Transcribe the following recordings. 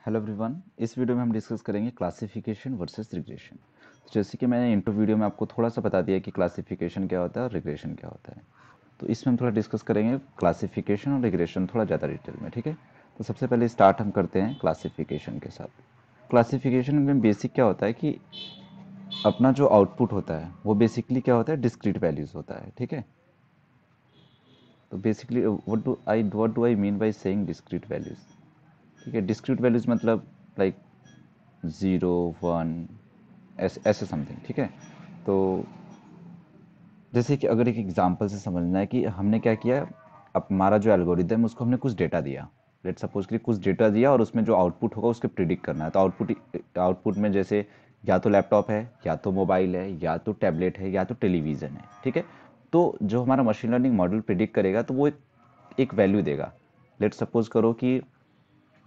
Hello everyone. इस video में हम डिस्कस करेंगे क्लासिफिकेशन वर्सेस रिग्रेशन। जैसे कि मैंने इंट्रो वीडियो में आपको थोड़ा सा बता दिया कि क्लासिफिकेशन क्या होता है और रिग्रेशन क्या होता है, तो इसमें हम थोड़ा डिस्कस करेंगे क्लासिफिकेशन और रिग्रेशन थोड़ा ज़्यादा डिटेल में। ठीक है, तो सबसे पहले स्टार्ट हम करते हैं क्लासिफिकेशन के साथ। क्लासिफिकेशन में बेसिक क्या होता है कि अपना जो आउटपुट होता है वो बेसिकली क्या होता है, डिस्क्रीट वैल्यूज़ होता है। ठीक है, तो basically what do I mean by saying discrete values. ठीक है, डिस्क्रीट वैल्यूज़ मतलब लाइक 0 1 ऐसे ऐसे समथिंग। ठीक है, तो जैसे कि अगर एक एग्जांपल से समझना है कि हमने क्या किया, अब हमारा जो एल्गोरिदम उसको हमने कुछ डेटा दिया। लेट सपोज कि कुछ डेटा दिया और उसमें जो आउटपुट होगा उसके प्रिडिक्ट करना है। तो आउटपुट में जैसे या तो लैपटॉप है, या तो मोबाइल है, या तो टैबलेट है, या तो टेलीविज़न है। ठीक है, तो जो हमारा मशीन लर्निंग मॉडल प्रिडिक्ट करेगा तो वो एक वैल्यू देगा। लेट सपोज करो कि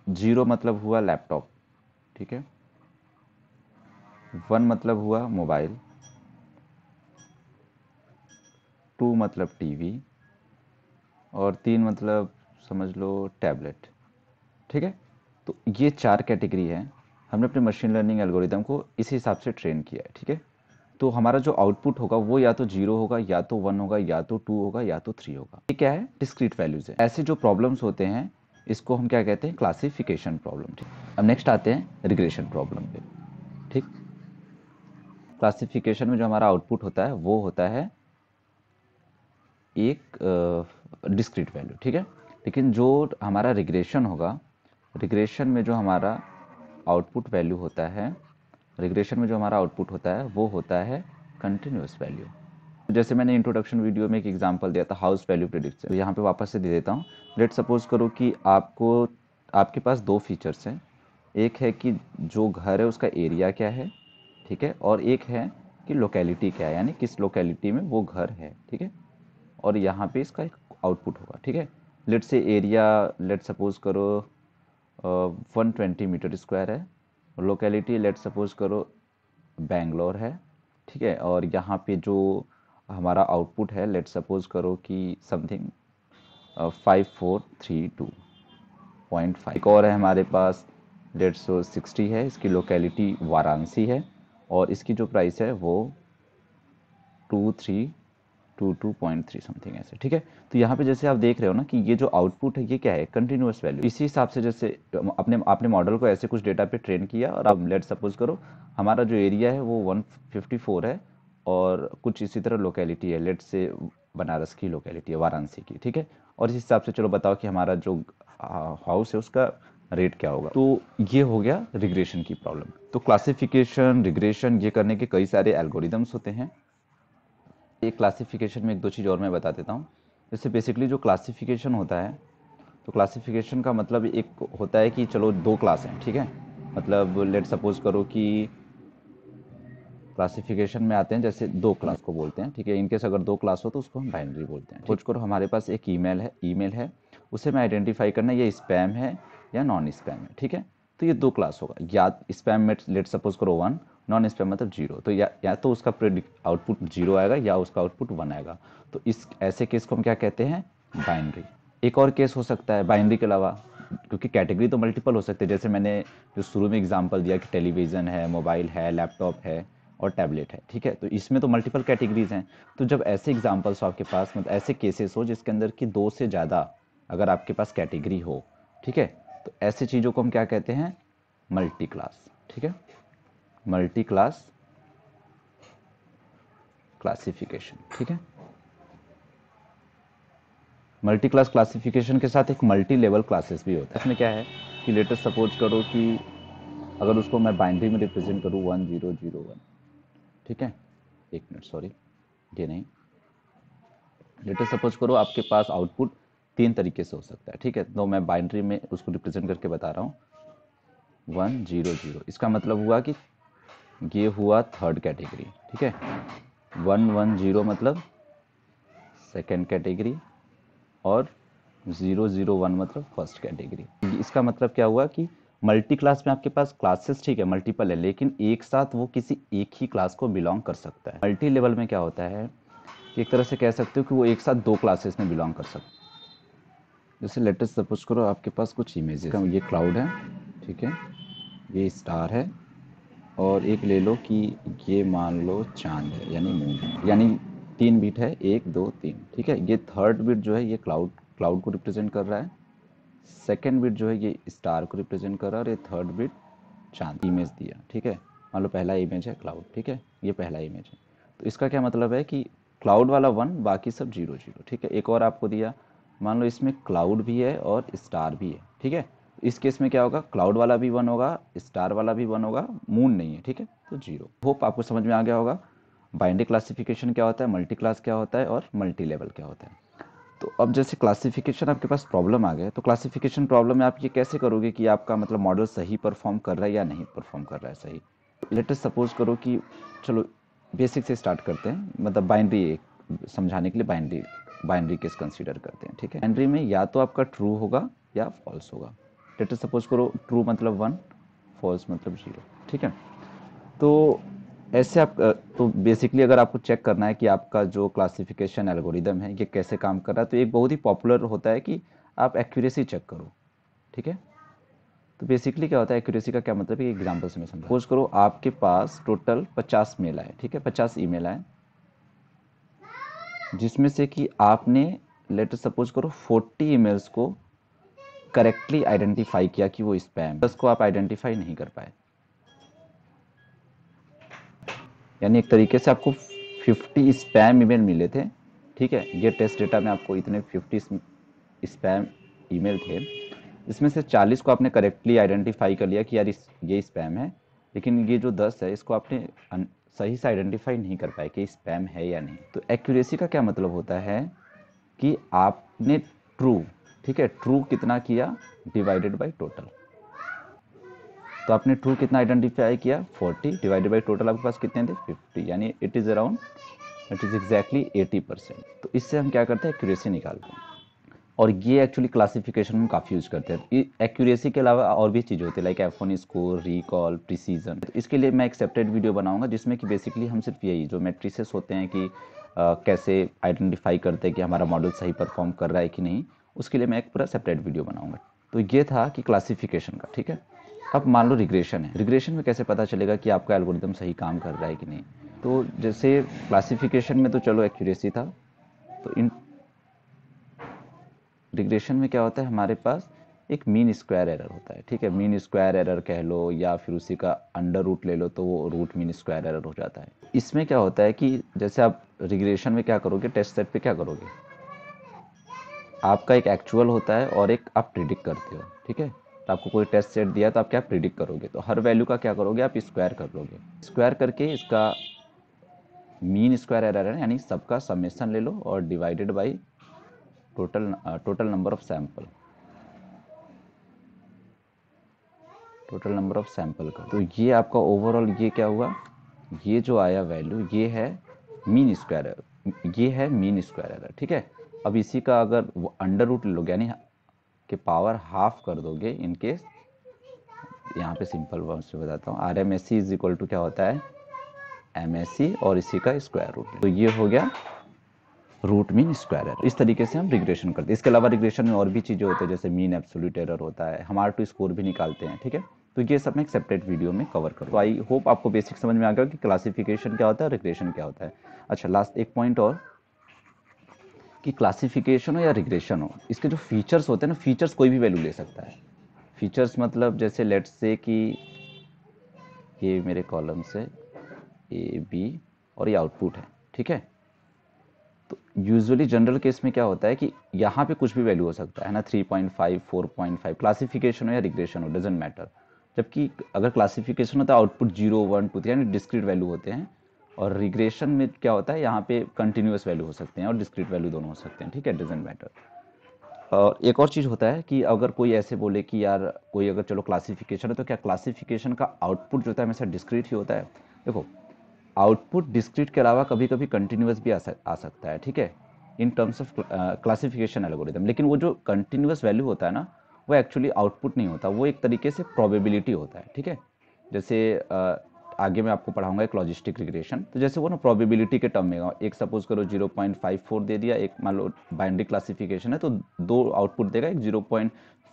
0 मतलब हुआ लैपटॉप। ठीक है, 1 मतलब हुआ मोबाइल, 2 मतलब टीवी, और 3 मतलब समझ लो टैबलेट। ठीक है, तो ये 4 कैटेगरी है। हमने अपने मशीन लर्निंग एल्गोरिदम को इसी हिसाब से ट्रेन किया है। ठीक है, तो हमारा जो आउटपुट होगा वो या तो 0 होगा, या तो 1 होगा, या तो 2 होगा, या तो 3 होगा। ये क्या है, डिस्क्रीट वैल्यूज है। ऐसे जो प्रॉब्लम्स होते हैं इसको हम क्या कहते हैं, क्लासिफिकेशन प्रॉब्लम। ठीक, अब नेक्स्ट आते हैं रिग्रेशन प्रॉब्लम पे। ठीक, क्लासिफिकेशन में जो हमारा आउटपुट होता है वो होता है एक डिस्क्रीट वैल्यू। ठीक है, लेकिन जो हमारा रिग्रेशन होगा, रिग्रेशन में जो हमारा आउटपुट वैल्यू होता है, रिग्रेशन में जो हमारा आउटपुट होता है वो होता है कंटिन्यूस वैल्यू। जैसे मैंने इंट्रोडक्शन वीडियो में एक एग्जांपल दिया था हाउस वैल्यू प्रिडिक्शन, तो यहाँ पे वापस से दे देता हूँ। लेट सपोज करो कि आपके पास दो फीचर्स हैं। एक है कि जो घर है उसका एरिया क्या है, ठीक है, और एक है कि लोकेलिटी क्या है, यानी किस लोकेलिटी में वो घर है। ठीक है, और यहाँ पे इसका एक आउटपुट होगा। ठीक है, लेट से एरिया लेट सपोज करो 120 मीटर स्क्वायर है, लोकेलिटी लेट सपोज करो बेंगलोर है। ठीक है, और यहाँ पे जो हमारा आउटपुट है लेट सपोज करो कि समथिंग 5432.5। एक और है हमारे पास, डेढ़ सौ 60 है, इसकी लोकेलिटी वाराणसी है, और इसकी जो प्राइस है वो 2322.3 समथिंग ऐसे। ठीक है, तो यहाँ पे जैसे आप देख रहे हो ना कि ये जो आउटपुट है ये क्या है, कंटिन्यूअस वैल्यू। इसी हिसाब से जैसे अपने आपने मॉडल को ऐसे कुछ डेटा पे ट्रेन किया, और अब लेट सपोज करो हमारा जो एरिया है वो 154 है, और कुछ इसी तरह लोकेलिटी है, लेट से बनारस की लोकेलिटी है, वाराणसी की। ठीक है, और इस हिसाब से चलो बताओ कि हमारा जो हाउस है उसका रेट क्या होगा। तो ये हो गया रिग्रेशन की प्रॉब्लम। तो क्लासिफिकेशन, रिग्रेशन, ये करने के कई सारे एल्गोरिदम्स होते हैं। एक क्लासिफिकेशन में एक दो चीज़ और मैं बता देता हूँ। जैसे बेसिकली जो क्लासिफिकेशन होता है, तो क्लासिफिकेशन का मतलब एक होता है कि चलो दो क्लास हैं। ठीक है, मतलब लेट सपोज करो कि क्लासिफिकेशन में आते हैं जैसे दो क्लास को बोलते हैं। ठीक है, इनकेस अगर दो क्लास हो तो उसको हम बाइनरी बोलते हैं। सपोज करो हमारे पास एक ईमेल है, उसे मैं आइडेंटिफाई करना ये स्पैम है या नॉन स्पैम है। ठीक है, तो ये दो क्लास होगा, या स्पैम में लेट सपोज करो 1, नॉन स्पैम मतलब 0। तो या तो उसका आउटपुट 0 आएगा या उसका आउटपुट 1 आएगा। तो इस ऐसे केस को हम क्या कहते हैं, बाइनरी। एक और केस हो सकता है बाइनरी के अलावा, क्योंकि कैटेगरी तो मल्टीपल हो सकते हैं। जैसे मैंने जो शुरू में एग्जांपल दिया कि टेलीविज़न है, मोबाइल है, लैपटॉप है, और टैबलेट है। ठीक है, तो इसमें तो मल्टीपल कैटेगरीज हैं। तो जब ऐसे एग्जांपल्स हो आपके पास, मतलब ऐसे केसेस हो जिसके अंदर कि दो से ज़्यादा अगर आपके पास कैटेगरी हो, ठीक है, तो ऐसी चीज़ों को हम क्या कहते हैं, मल्टी क्लास। ठीक है, मल्टी क्लास क्लासिफिकेशन। ठीक है, मल्टी क्लास क्लासिफिकेशन के साथ एक मल्टी लेवल क्लासेस भी होता है। इसमें क्या है कि लेटेस्ट सपोज करो कि अगर उसको मैं बाइनरी में रिप्रेजेंट करूँ 1001। ठीक है, एक मिनट, सॉरी, ये नहीं, लेटेस्ट सपोज करो आपके पास आउटपुट तीन तरीके से हो सकता है। ठीक है, तो मैं बाइनरी में उसको रिप्रेजेंट करके बता रहा हूँ 100। इसका मतलब हुआ कि ये हुआ थर्ड कैटेगरी। ठीक है, 110 मतलब सेकेंड कैटेगरी, और 001 मतलब फर्स्ट कैटेगरी। इसका मतलब क्या हुआ कि मल्टी क्लास में आपके पास क्लासेस ठीक है मल्टीपल है, लेकिन एक साथ वो किसी एक ही क्लास को बिलोंग कर सकता है। मल्टी लेवल में क्या होता है कि एक तरह से कह सकते हो कि वो एक साथ दो क्लासेस में बिलोंग कर सकता है। जैसे लेटेस्ट सपोज करो आपके पास कुछ इमेजेस, ये क्लाउड है। ठीक है, ये स्टार है, और एक ले लो कि ये मान लो चांद है यानी मून, यानी 3 बिट है, 1 2 3, ठीक है। ये थर्ड बिट जो है ये क्लाउड क्लाउड को रिप्रेजेंट कर रहा है, सेकेंड बिट जो है ये स्टार को रिप्रेजेंट कर रहा है, और ये थर्ड बिट चांद इमेज दिया, ठीक है। मान लो पहला इमेज है क्लाउड, ठीक है, ये पहला इमेज है। तो इसका क्या मतलब है कि क्लाउड वाला 1, बाकी सब 0 0, ठीक है। एक और आपको दिया, मान लो इसमें क्लाउड भी है और स्टार भी है, ठीक है। इस केस में क्या होगा, क्लाउड वाला भी 1 होगा, स्टार वाला भी 1 होगा, मून नहीं है, ठीक है, तो 0। होप आपको समझ में आ गया होगा बाइनरी क्लासिफिकेशन क्या होता है, मल्टी क्लास क्या होता है, और मल्टी लेवल क्या होता है। तो अब जैसे क्लासिफिकेशन आपके पास प्रॉब्लम आ गया, तो क्लासिफिकेशन प्रॉब्लम में आप ये कैसे करोगे कि आपका मतलब मॉडल सही परफॉर्म कर रहा है या नहीं परफॉर्म कर रहा है सही। लेट अस सपोज करो कि, चलो बेसिक से स्टार्ट करते हैं, मतलब बाइनरी समझाने के लिए बाइनरी केस कंसीडर करते हैं, ठीक है। बाइनरी में या तो आपका ट्रू होगा या फॉल्स होगा। लेट अस सपोज करो ट्रू मतलब 1, फॉल्स मतलब 0, ठीक है। तो ऐसे आप तो बेसिकली अगर आपको चेक करना है कि आपका जो क्लासिफिकेशन एल्गोरिदम है ये कैसे काम कर रहा है, तो एक बहुत ही पॉपुलर होता है कि आप एक्यूरेसी चेक करो, ठीक है। तो बेसिकली क्या होता है एक्यूरेसी का क्या मतलब है, एग्जांपल से मैं समझा। सपोज करो आपके पास टोटल 50 मेल आए, ठीक है, 50 ईमेल आए, जिसमें से कि आपने लेट सपोज करो 40 ईमेल्स को करेक्टली आइडेंटिफाई किया कि वो स्पैम, 10 को आप आइडेंटिफाई नहीं कर पाए। यानी एक तरीके से आपको 50 स्पैम ईमेल मिले थे, ठीक है। ये टेस्ट डेटा में आपको इतने 50 स्पैम ईमेल थे, इसमें से 40 को आपने करेक्टली आइडेंटिफाई कर लिया कि यार ये स्पैम है, लेकिन ये जो 10 है इसको आपने सही से आइडेंटिफाई नहीं कर पाए कि स्पैम है या नहीं। तो एक्यूरेसी का क्या मतलब होता है कि आपने ट्रू, ठीक है, ट्रू कितना किया डिवाइडेड बाई टोटल। तो आपने ट्रू कितना आइडेंटिफाई किया 40 डिवाइडेड बाई टोटल आपके पास कितने थे 50, यानी it is around, it is exactly 80%। तो इससे हम क्या करते हैं एक्यूरेसी निकालते हैं, और ये एक्चुअली क्लासिफिकेशन में काफ़ी यूज करते हैं। एक्यूरेसी के अलावा और भी चीज़ें होती है like F1 score, recall, precision. तो इसके लिए मैं एक सेपरेट वीडियो बनाऊंगा जिसमें कि बेसिकली हम सिर्फ यही जो मैट्रिसेस होते हैं कि कैसे आइडेंटिफाई करते हैं कि हमारा मॉडल सही परफॉर्म कर रहा है कि नहीं, उसके लिए मैं एक पूरा सेपरेट वीडियो बनाऊंगा। तो ये था कि क्लासिफिकेशन का, ठीक है। अब मान लो रिग्रेशन है, रिग्रेशन में कैसे पता चलेगा कि आपका एल्गोरिदम सही काम कर रहा है कि नहीं। तो जैसे क्लासिफिकेशन में तो चलो एक्यूरेसी था, तो इन रिग्रेशन में क्या होता है हमारे पास एक मीन स्क्वायर एरर होता है, ठीक है। मीन स्क्वायर एरर कह लो या फिर उसी का अंडर रूट ले लो, तो वो रूट मीन स्क्वायर एरर हो जाता है। इसमें क्या होता है कि जैसे आप रिग्रेशन में क्या करोगे, टेस्ट सेट पे क्या करोगे, आपका एक एक्चुअल होता है और एक आप प्रिडिक्ट करते हो, ठीक है। तो आपको कोई टेस्ट सेट दिया तो आप क्या प्रिडिक्ट करोगे, तो हर वैल्यू का क्या करोगे आप स्क्वायर कर लोगे, स्क्वायर करके इसका मीन स्क्वायर एरर है यानी सबका समेशन ले लो और divided by total number of sample, total number of sample का। तो ये आपका ओवरऑल ये क्या हुआ, ये जो आया वैल्यू ये है मीन स्क्वायर एरर, ये है मीन स्क्वायर एरर, ठीक है। अब इसी का अगर अंडर रूट ले लोगे यानी कि पावर हाफ कर दोगे, इन केस यहाँ पे सिंपल वर्ड से बताता हूँ, R M S C is equal to क्या होता है एम एस सी और इसी का स्क्वायर रूट, तो ये हो गया रूट मीन स्क्वायर एरर। इस तरीके से हम रिग्रेशन करते हैं। इसके अलावा रिग्रेशन में और भी चीज़ें होती है जैसे मीन एब्सोल्यूट एरर होता है, हम R2 स्कोर भी निकालते हैं, ठीक है। तो ये सब मैं एक सेपरेट वीडियो में कवर करूँ। तो आई होप आपको बेसिक समझ में आ गया कि क्लासिफिकेशन क्या होता है, रिग्रेशन क्या होता है। अच्छा लास्ट एक पॉइंट और कि क्लासिफिकेशन हो या रिग्रेशन हो, इसके जो फीचर्स होते हैं ना, फीचर्स कोई भी वैल्यू ले सकता है। फीचर्स मतलब जैसे लेट्स से कि ये मेरे कॉलम्स है ए बी और ये आउटपुट है, ठीक है। तो यूजुअली जनरल केस में क्या होता है कि यहाँ पे कुछ भी वैल्यू हो सकता है ना, 3.5 4.5, क्लासिफिकेशन हो या रिग्रेशन हो डजेंट मैटर। जबकि अगर क्लासिफिकेशन होता है आउटपुट 0 1 2 3 यानी डिस्क्रीट वैल्यू होते हैं, और रिग्रेशन में क्या होता है यहाँ पे कंटिन्यूस वैल्यू हो सकते हैं और डिस्क्रीट वैल्यू दोनों हो सकते हैं, ठीक है, डजेंट मैटर। और एक और चीज़ होता है कि अगर कोई ऐसे बोले कि यार कोई अगर चलो क्लासिफिकेशन है, तो क्या क्लासिफिकेशन का आउटपुट जो होता है हमेशा डिस्क्रीट ही होता है। देखो आउटपुट डिस्क्रीट के अलावा कभी कभी कंटिन्यूस भी आ सकता है, ठीक है, in terms of classification algorithm. लेकिन वो जो कंटिन्यूस वैल्यू होता है ना, वो एक्चुअली आउटपुट नहीं होता, वो एक तरीके से प्रोबेबिलिटी होता है, ठीक है। जैसे आगे मैं आपको पढ़ाऊंगा एक लॉजिस्टिक रिग्रेशन, तो जैसे वो ना प्रोबेबिलिटी के टर्म में एक सपोज करो 0.54 दे दिया, एक मान लो बाइनरी क्लासिफिकेशन है तो दो आउटपुट देगा, एक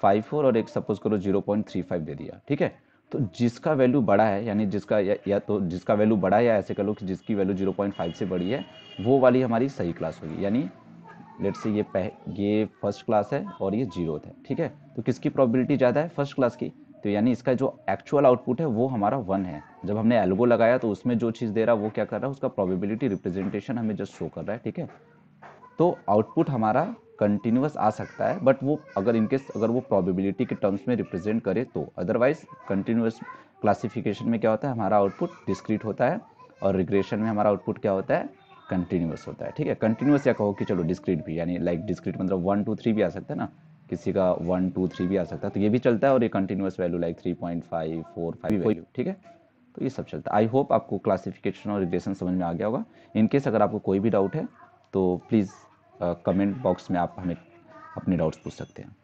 0.54 और एक सपोज करो 0.35 दे दिया, ठीक है। तो जिसका वैल्यू बड़ा है, यानी जिसका या तो जिसका वैल्यू बड़ा है, या ऐसे कर लो कि जिसकी वैल्यू 0.5 से बड़ी है, वो वाली हमारी सही क्लास होगी। यानी लेट्स से ये फर्स्ट क्लास है और ये जीरोथ है, ठीक है। तो किसकी प्रोबेबिलिटी ज़्यादा है? फर्स्ट क्लास की। तो यानी इसका जो एक्चुअल आउटपुट है वो हमारा 1 है। जब हमने एल्गो लगाया तो उसमें जो चीज़ दे रहा है वो क्या कर रहा है, उसका प्रोबेबिलिटी रिप्रेजेंटेशन हमें जस्ट शो कर रहा है, ठीक है। तो आउटपुट हमारा कंटिन्यूअस आ सकता है, बट वो अगर इनकेस अगर वो प्रोबेबिलिटी के टर्म्स में रिप्रेजेंट करे तो। अदरवाइज कंटिन्यूअस क्लासिफिकेशन में क्या होता है, हमारा आउटपुट डिस्क्रीट होता है, और रिग्रेशन में हमारा आउटपुट क्या होता है, कंटिन्यूअस होता है, ठीक है। कंटिन्यूअस या कहो कि चलो डिस्क्रीट भी, यानी लाइक डिस्क्रीट मतलब 1 2 3 भी आ सकता है ना, किसी का 1 2 3 भी आ सकता है, तो ये भी चलता है। और ये कंटिन्यूअस वैल्यू लाइक 3.5 4 5 वैल्यू, ठीक है। तो ये सब चलता है। आई होप आपको क्लासिफिकेशन और रिग्रेशन समझ में आ गया होगा। इनकेस अगर आपको कोई भी डाउट है तो प्लीज़ कमेंट बॉक्स में आप हमें अपने डाउट्स पूछ सकते हैं।